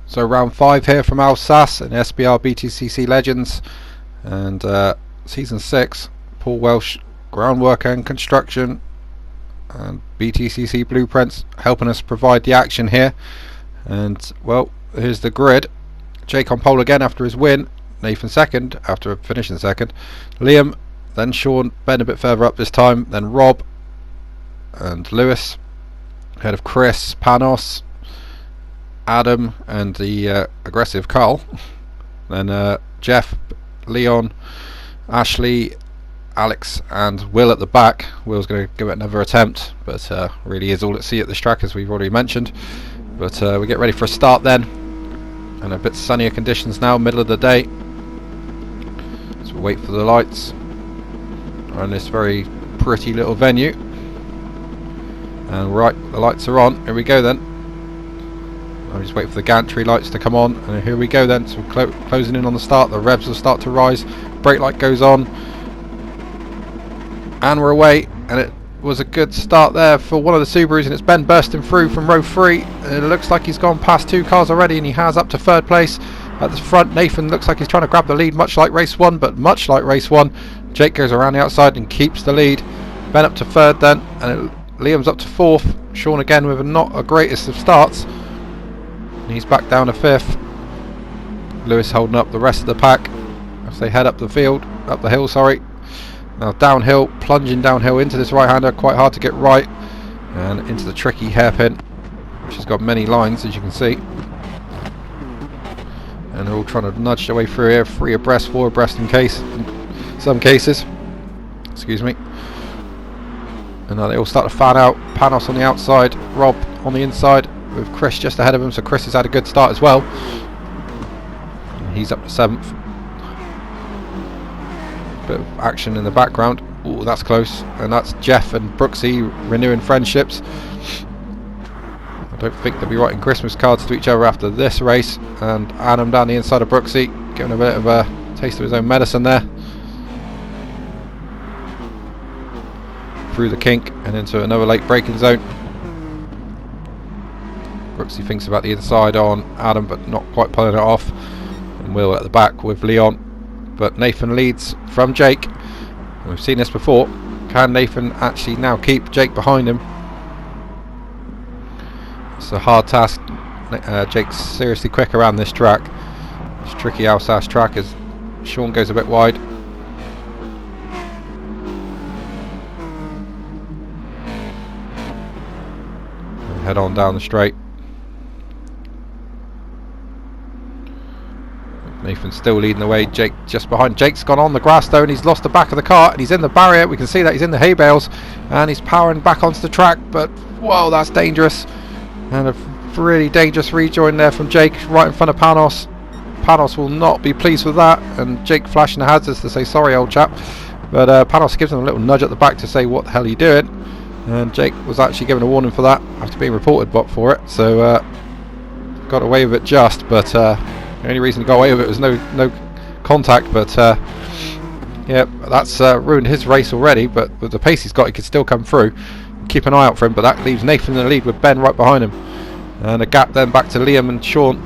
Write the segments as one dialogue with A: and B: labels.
A: So round 5 here from Alsace in SBR BTCC Legends, and season 6, Paul Welsh, groundwork and construction, and BTCC blueprints helping us provide the action here. And well, here's the grid. Jake on pole again after his win, Nathan second after finishing second, Liam, then Sean, Ben a bit further up this time, then Rob and Lewis ahead of Chris, Panos, Adam and the aggressive Carl, then Jeff, Leon, Ashley, Alex and Will at the back. Will's going to give it another attempt, but really is all at sea at this track, as we've already mentioned. But we get ready for a start then, and a bit sunnier conditions now, middle of the day, so we'll wait for the lights on this very pretty little venue. And right, the lights are on. Here we go then. I'll just wait for the gantry lights to come on, and here we go then. So closing in on the start, the revs will start to rise, brake light goes on, and we're away. And it was a good start there for one of the Subarus, and it's Ben bursting through from row 3, and it looks like he's gone past 2 cars already, and he has up to 3rd place. At the front, Nathan looks like he's trying to grab the lead, much like race 1, but much like race 1, Jake goes around the outside and keeps the lead. Ben up to 3rd then, and Liam's up to 4th, Sean again with not a greatest of starts. He's back down to 5th. Lewis holding up the rest of the pack as they head up the hill, sorry. Now downhill, plunging downhill into this right-hander, quite hard to get right, and into the tricky hairpin, which has got many lines, as you can see. And they're all trying to nudge their way through here, 3 abreast, 4 abreast in some cases. Excuse me. And now they all start to fan out. Panos on the outside, Rob on the inside, with Chris just ahead of him, so Chris has had a good start as well. And he's up to 7th. Bit of action in the background. Oh, that's close. And that's Jeff and Brooksy renewing friendships. I don't think they'll be writing Christmas cards to each other after this race. And Adam down the inside of Brooksy, giving a bit of a taste of his own medicine there. Through the kink and into another late braking zone. Brooksy thinks about the inside on Adam, but not quite pulling it off. And Will at the back with Leon. But Nathan leads from Jake. We've seen this before. Can Nathan actually now keep Jake behind him? It's a hard task. Jake's seriously quick around this track. It's tricky Alsace track as Sean goes a bit wide. And head on down the straight. Nathan's still leading the way, Jake just behind. Jake's gone on the grass though, and he's lost the back of the car, and he's in the barrier. We can see that he's in the hay bales, and he's powering back onto the track, but whoa, that's dangerous. And a really dangerous rejoin there from Jake, right in front of Panos. Panos will not be pleased with that, and Jake flashing the hazards to say sorry old chap, but Panos gives him a little nudge at the back to say what the hell are you doing, and Jake was actually given a warning for that after being reported for it, so got away with it just, but the only reason he got away with it was no contact, but yeah, that's ruined his race already. But with the pace he's got, he could still come through. Keep an eye out for him, but that leaves Nathan in the lead with Ben right behind him. And a gap then back to Liam and Sean.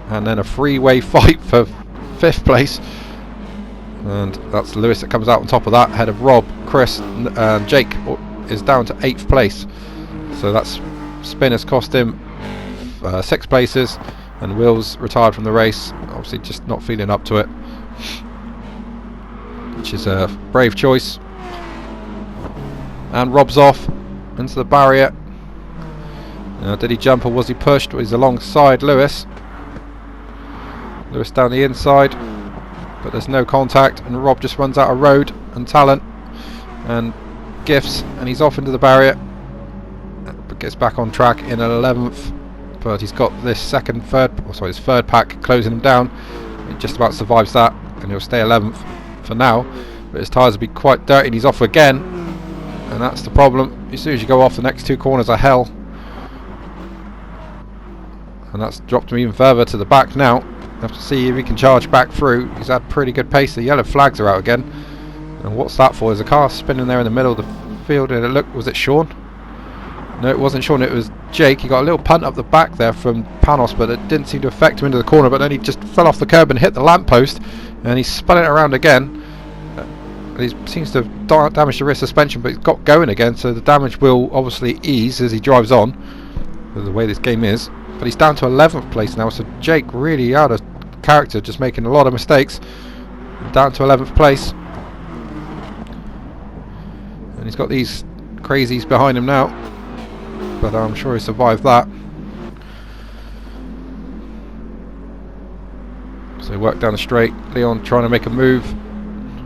A: And then a three-way fight for 5th place. And that's Lewis that comes out on top of that, ahead of Rob, Chris, and Jake is down to 8th place. So that's spin has cost him 6 places. And Will's retired from the race, obviously just not feeling up to it, which is a brave choice. And Rob's off into the barrier. Did he jump or was he pushed? Well, he's alongside Lewis. Lewis down the inside, but there's no contact, and Rob just runs out of road and talent and gifts, and he's off into the barrier, but gets back on track in 11th. But he's got this his 3rd pack closing him down. He just about survives that, and he'll stay 11th for now. But his tyres will be quite dirty, and he's off again, and that's the problem. As soon as you go off, the next 2 corners are hell, and that's dropped him even further to the back now. Have to see if he can charge back through. He's had pretty good pace. The yellow flags are out again, and what's that for? There's a car spinning there in the middle of the field, and was it Sean? No, it wasn't Sean, it was Jake. He got a little punt up the back there from Panos, but it didn't seem to affect him into the corner, but then he just fell off the curb and hit the lamppost, and he spun it around again. He seems to have damaged the rear suspension, but he's got going again, so the damage will obviously ease as he drives on, with the way this game is. But he's down to 11th place now, so Jake really out of character, just making a lot of mistakes. Down to 11th place. And he's got these crazies behind him now, but I'm sure he'll survive that. So work down the straight. Leon trying to make a move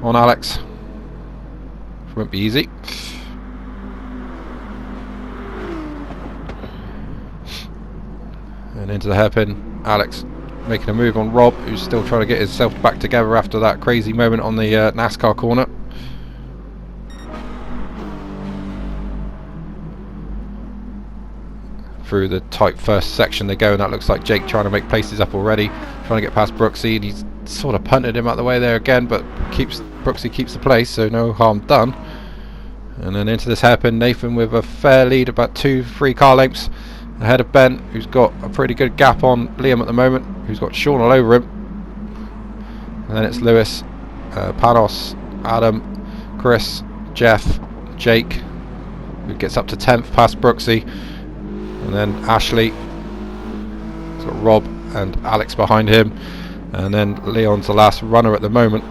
A: on Alex. Won't be easy. And into the hairpin. Alex making a move on Rob, who's still trying to get himself back together after that crazy moment on the NASCAR corner. Through the tight first section they go, and that looks like Jake trying to make places up already, trying to get past Brooksy, and he's sort of punted him out the way there again, but Brooksy keeps the place, so no harm done. And then into this hairpin, Nathan with a fair lead, about 2-3 car lengths ahead of Ben, who's got a pretty good gap on Liam at the moment, who's got Sean all over him. And then it's Lewis, Panos, Adam, Chris, Jeff, Jake, who gets up to 10th past Brooksy. And then Ashley, he's got Rob and Alex behind him, and then Leon's the last runner at the moment.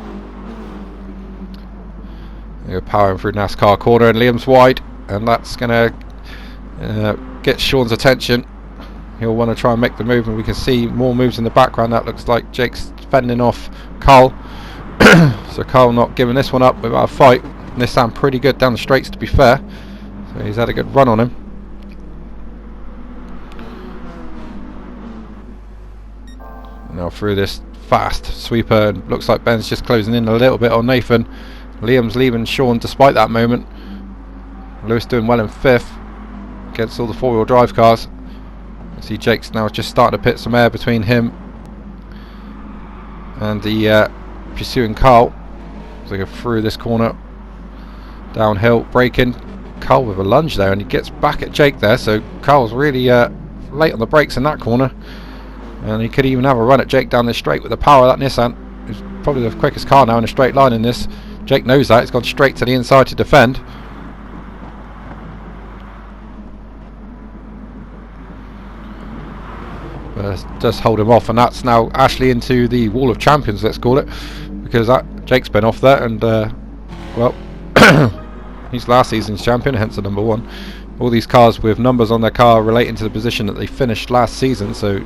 A: They're powering through NASCAR corner, and Liam's wide, and that's going to get Sean's attention. He'll want to try and make the move, and we can see more moves in the background. That looks like Jake's fending off Carl. So Carl not giving this one up without a fight. Nissan pretty good down the straights, to be fair, so he's had a good run on him. Now through this fast sweeper, and looks like Ben's just closing in a little bit on Nathan. Liam's leaving Sean despite that moment. Lewis doing well in 5th against all the 4-wheel drive cars. I see Jake's now just starting to pit some air between him and the pursuing Carl. So they go through this corner, downhill, braking. Carl with a lunge there, and he gets back at Jake there, so Carl's really late on the brakes in that corner. And he could even have a run at Jake down this straight with the power of that Nissan. It's probably the quickest car now in a straight line in this. Jake knows that. He's gone straight to the inside to defend. But does hold him off, and that's now Ashley into the Wall of Champions, let's call it, because that Jake's been off there, and well, he's last season's champion, hence the number 1. All these cars with numbers on their car relating to the position that they finished last season. So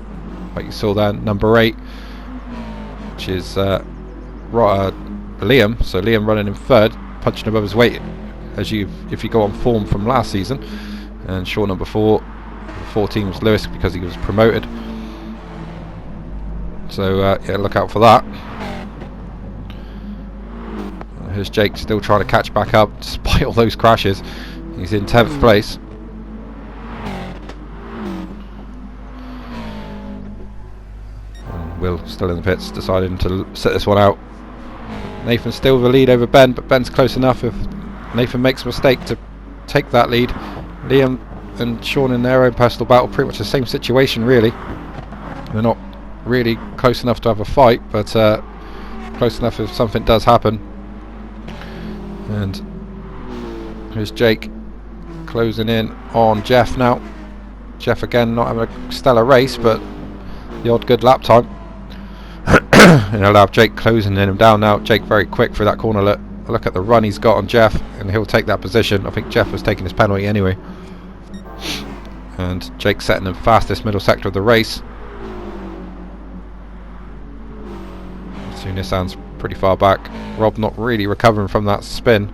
A: like you saw there, number 8, which is Liam. So Liam running in 3rd, punching above his weight if you go on form from last season. And Sean number 4. The 14 was Lewis because he was promoted. So yeah, look out for that. Here's Jake still trying to catch back up despite all those crashes. He's in 10th place. Will still in the pits, deciding to set this one out. Nathan still the lead over Ben, but Ben's close enough if Nathan makes a mistake to take that lead. Liam and Sean in their own personal battle, pretty much the same situation really. They're not really close enough to have a fight, but close enough if something does happen. And here's Jake closing in on Jeff now. Jeff again not having a stellar race, but the odd good lap time. And he'll have Jake closing in him down now. Jake very quick through that corner. Look at the run he's got on Jeff, and he'll take that position. I think Jeff was taking his penalty anyway. And Jake setting the fastest middle sector of the race. So Nissan's pretty far back. Rob not really recovering from that spin.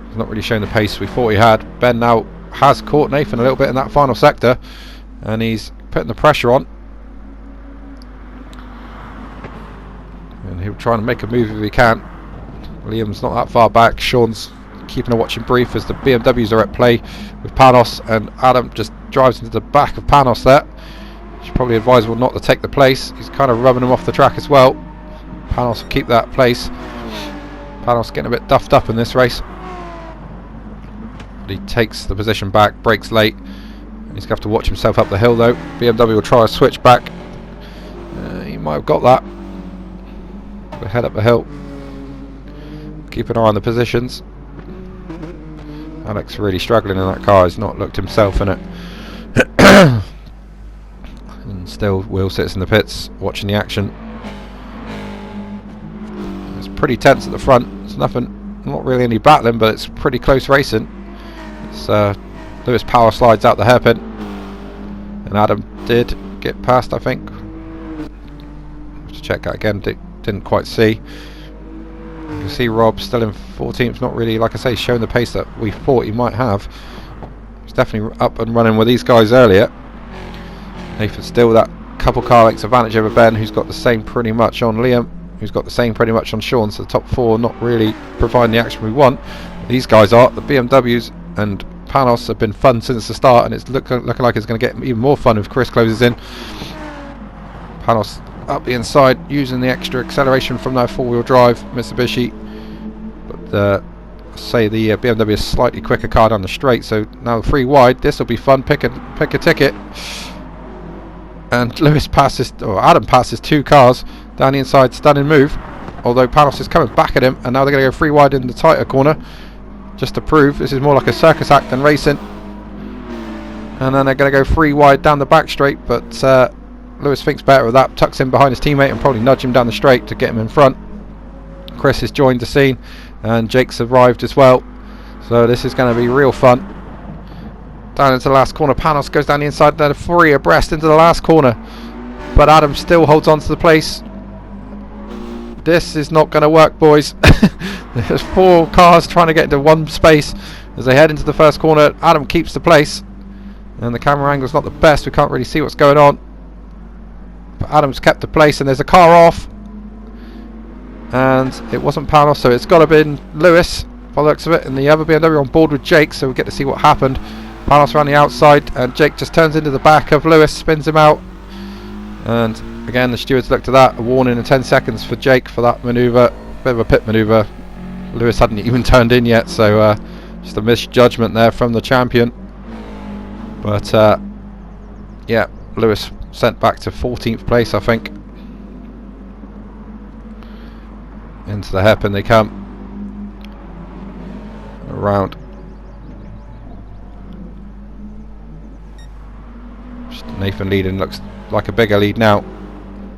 A: He's not really showing the pace we thought he had. Ben now has caught Nathan a little bit in that final sector, and he's putting the pressure on. And he'll try and make a move if he can. Liam's not that far back. Sean's keeping a watching brief as the BMWs are at play with Panos, and Adam just drives into the back of Panos there. It's probably advisable not to take the place. He's kind of rubbing him off the track as well. Panos will keep that place. Panos getting a bit duffed up in this race. But he takes the position back, brakes late, He's going to have to watch himself up the hill though. BMW will try a switch back. He might have got that. We'll head up the hill. Keep an eye on the positions. Alex really struggling in that car. He's not looked himself in it. And still Will sits in the pits watching the action. It's pretty tense at the front. It's nothing, not really any battling, but it's pretty close racing. It's Lewis power slides out the hairpin, and Adam did get past, I think. Have to check that again. Didn't quite see. You can see Rob still in 14th. Not really, like I say, showing the pace that we thought he might have. He's definitely up and running with these guys earlier. Nathan still that couple car lengths advantage over Ben, who's got the same pretty much on Liam, who's got the same pretty much on Sean. So the top four not really providing the action we want. These guys are. The BMWs and Panos have been fun since the start, and it's looking like it's going to get even more fun if Chris closes in. Panos up the inside using the extra acceleration from that four-wheel drive Mitsubishi, but say the BMW is slightly quicker car down the straight, so now 3 wide. This will be fun. Pick a ticket. And Lewis passes, or Adam passes 2 cars down the inside. Stunning move, although Panos is coming back at him, and now they're going to go 3 wide in the tighter corner just to prove this is more like a circus act than racing. And then they're going to go 3 wide down the back straight, but Lewis thinks better of that, tucks in behind his teammate and probably nudge him down the straight to get him in front. Chris has joined the scene, and Jake's arrived as well, so this is going to be real fun. Down into the last corner, Panos goes down the inside, then 3 abreast into the last corner, but Adam still holds on to the place. This is not going to work, boys. There's 4 cars trying to get into one space as they head into the first corner. Adam keeps the place, and the camera angle's not the best. We can't really see what's going on, but Adam's kept the place, and there's a car off, and it wasn't Panos, so it's got to have been Lewis by the looks of it, and the other BMW on board with Jake, so we get to see what happened. Panos around the outside, and Jake just turns into the back of Lewis, spins him out, and again the stewards looked at that, a warning in 10 seconds for Jake for that manoeuvre. Bit of a pit manoeuvre. Lewis hadn't even turned in yet, so just a misjudgment there from the champion. But yeah, Lewis sent back to 14th place, I think. Into the hairpin they come. Around. Just Nathan leading, looks like a bigger lead now,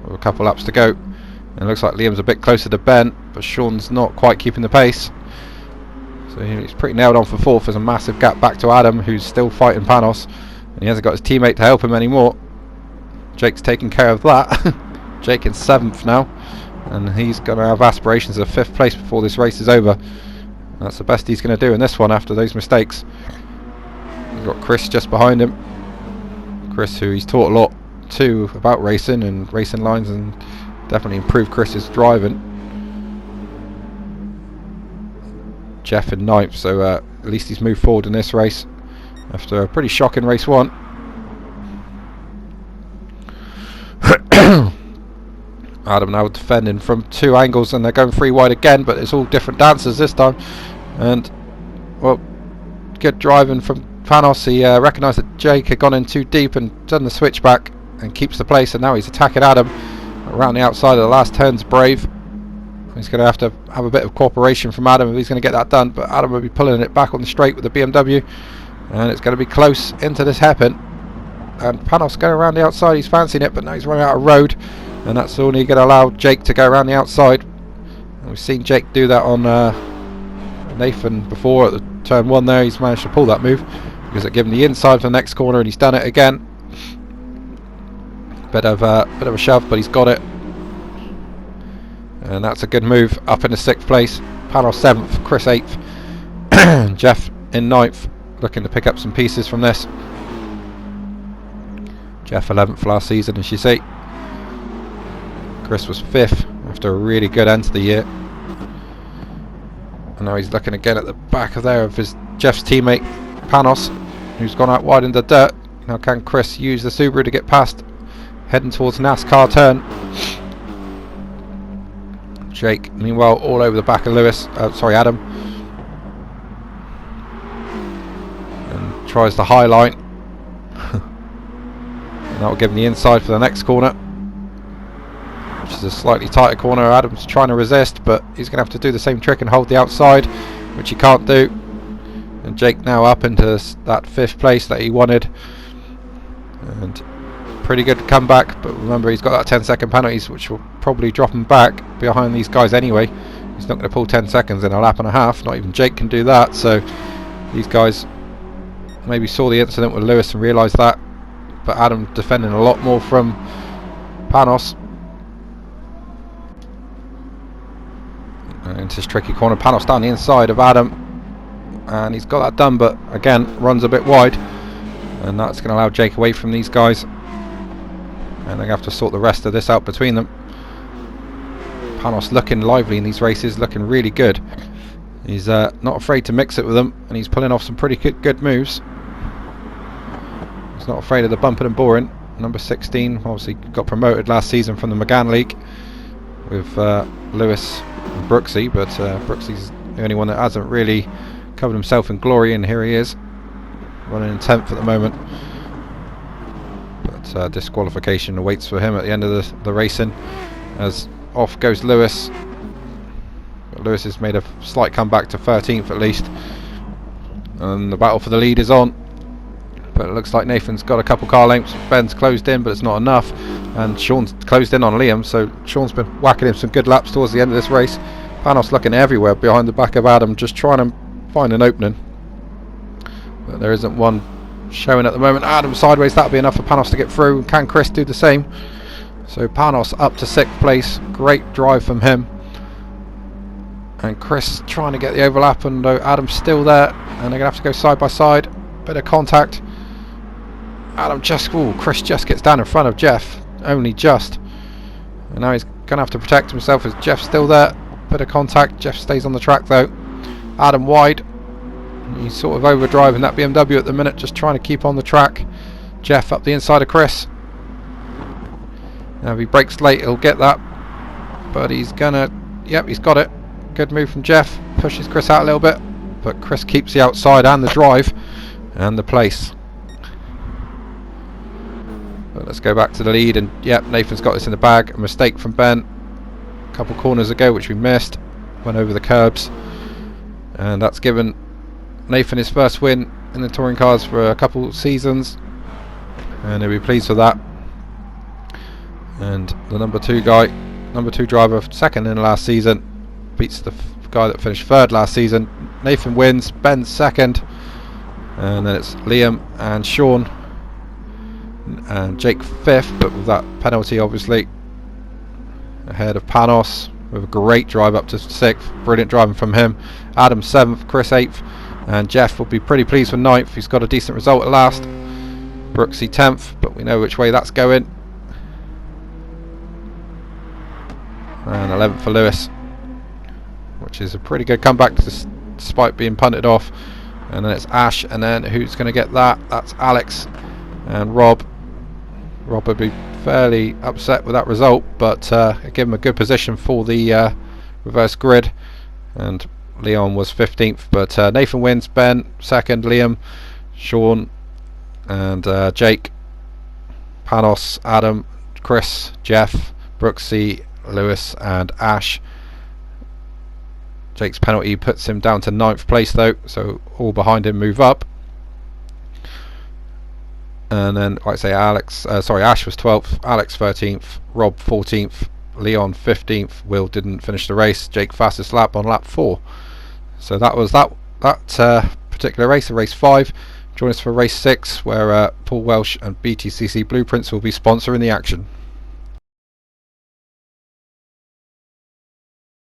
A: with a couple laps to go. And it looks like Liam's a bit closer to Ben, but Sean's not quite keeping the pace. So he's pretty nailed on for 4th. There's a massive gap back to Adam, who's still fighting Panos, and he hasn't got his teammate to help him anymore. Jake's taking care of that. Jake in 7th now, and he's going to have aspirations of 5th place before this race is over. That's the best he's going to do in this one after those mistakes. He's got Chris just behind him. Chris, who he's taught a lot to about racing and racing lines, and definitely improved Chris's driving. Jeff in 9th, so at least he's moved forward in this race after a pretty shocking race 1. Adam now defending from 2 angles, and they're going 3 wide again, but it's all different dancers this time. And well, good driving from Panos. He recognised that Jake had gone in too deep and done the switchback and keeps the place, and now he's attacking Adam around the outside of the last turn's brave. He's going to have a bit of cooperation from Adam if he's going to get that done, but Adam will be pulling it back on the straight with the BMW, and it's going to be close into this hairpin. And Panos going around the outside, he's fancying it, but now he's running out of road, and that's only going to allow Jake to go around the outside. And we've seen Jake do that on Nathan before at the turn 1 there. He's managed to pull that move because it gave him the inside for the next corner, and he's done it again. Bit of a shove, but he's got it, and that's a good move. Up in the 6th place, Panos 7th, Chris 8th, Jeff in 9th, looking to pick up some pieces from this. Jeff 11th last season, as you see. Chris was 5th after a really good end to the year, and now he's looking again at the back of there of Jeff's teammate Panos, who's gone out wide in the dirt. Now can Chris use the Subaru to get past, heading towards NASCAR turn. Jake meanwhile all over the back of Adam, and tries the high line. And that will give him the inside for the next corner, which is a slightly tighter corner. Adam's trying to resist, but he's going to have to do the same trick and hold the outside, which he can't do. And Jake now up into that 5th place that he wanted, and pretty good comeback. But remember, he's got that 10-second penalties, which will probably drop him back behind these guys anyway. He's not going to pull 10 seconds in a lap and a half. Not even Jake can do that. So these guys maybe saw the incident with Lewis and realised that. But Adam defending a lot more from Panos. And into this tricky corner. Panos down the inside of Adam, and he's got that done, but again runs a bit wide, and that's going to allow Jake away from these guys, and they're going to have to sort the rest of this out between them. Panos looking lively in these races, looking really good. He's not afraid to mix it with them, and he's pulling off some pretty good moves. He's not afraid of the bumping and boring. Number 16 obviously got promoted last season from the McGann League with Lewis and Brooksy, but Brooksy's the only one that hasn't really covered himself in glory, and here he is running in 10th at the moment. But disqualification awaits for him at the end of the racing, as off goes Lewis. But Lewis has made a slight comeback to 13th at least, and the battle for the lead is on. But it looks like Nathan's got a couple car lengths. Ben's closed in, but it's not enough, and Sean's closed in on Liam, so Sean's been whacking him some good laps towards the end of this race. Panos looking everywhere behind the back of Adam, just trying to find an opening, but there isn't one showing at the moment. Adam sideways, that'll be enough for Panos to get through. Can Chris do the same? So Panos up to 6th place, great drive from him, and Chris trying to get the overlap, and Adam's still there, and they're going to have to go side by side. Bit of contact. Adam just, Chris just gets down in front of Jeff, only just, and now he's going to have to protect himself as Jeff's still there. Bit of contact. Jeff stays on the track though. Adam wide. He's sort of overdriving that BMW at the minute, just trying to keep on the track. Jeff up the inside of Chris. Now if he brakes late, he'll get that, but he's gonna, yep, he's got it. Good move from Jeff. Pushes Chris out a little bit, but Chris keeps the outside and the drive and the place. But let's go back to the lead, and yep, Nathan's got this in the bag. A mistake from Ben a couple corners ago, which we missed. Went over the curbs, and that's given Nathan his first win in the touring cars for a couple seasons, and he'll be pleased with that. And the number 2 driver, second in the last season, beats the guy that finished 3rd last season. Nathan wins, Ben's 2nd, and then it's Liam and Sean and Jake 5th, but with that penalty obviously ahead of Panos with a great drive up to 6th. Brilliant driving from him. Adam 7th, Chris 8th, and Jeff will be pretty pleased with 9th. He's got a decent result at last. Brooksy 10th, but we know which way that's going. And 11th for Lewis, which is a pretty good comeback despite being punted off. And then it's Ash, and then who's going to get that? That's Alex and Rob. Rob would be fairly upset with that result, but give him a good position for the reverse grid. And Leon was 15th, but Nathan wins, Ben 2nd, Liam, Sean and Jake, Panos, Adam, Chris, Jeff, Brooksy, Lewis and Ash. Jake's penalty puts him down to 9th place though, so all behind him move up. And then, like I say, Ash was 12th, Alex 13th, Rob 14th, Leon 15th. Will didn't finish the race. Jake fastest lap on lap 4. So that was that particular race, race 5. Join us for race 6, where Paul Welsh and BTCC Blueprints will be sponsoring the action.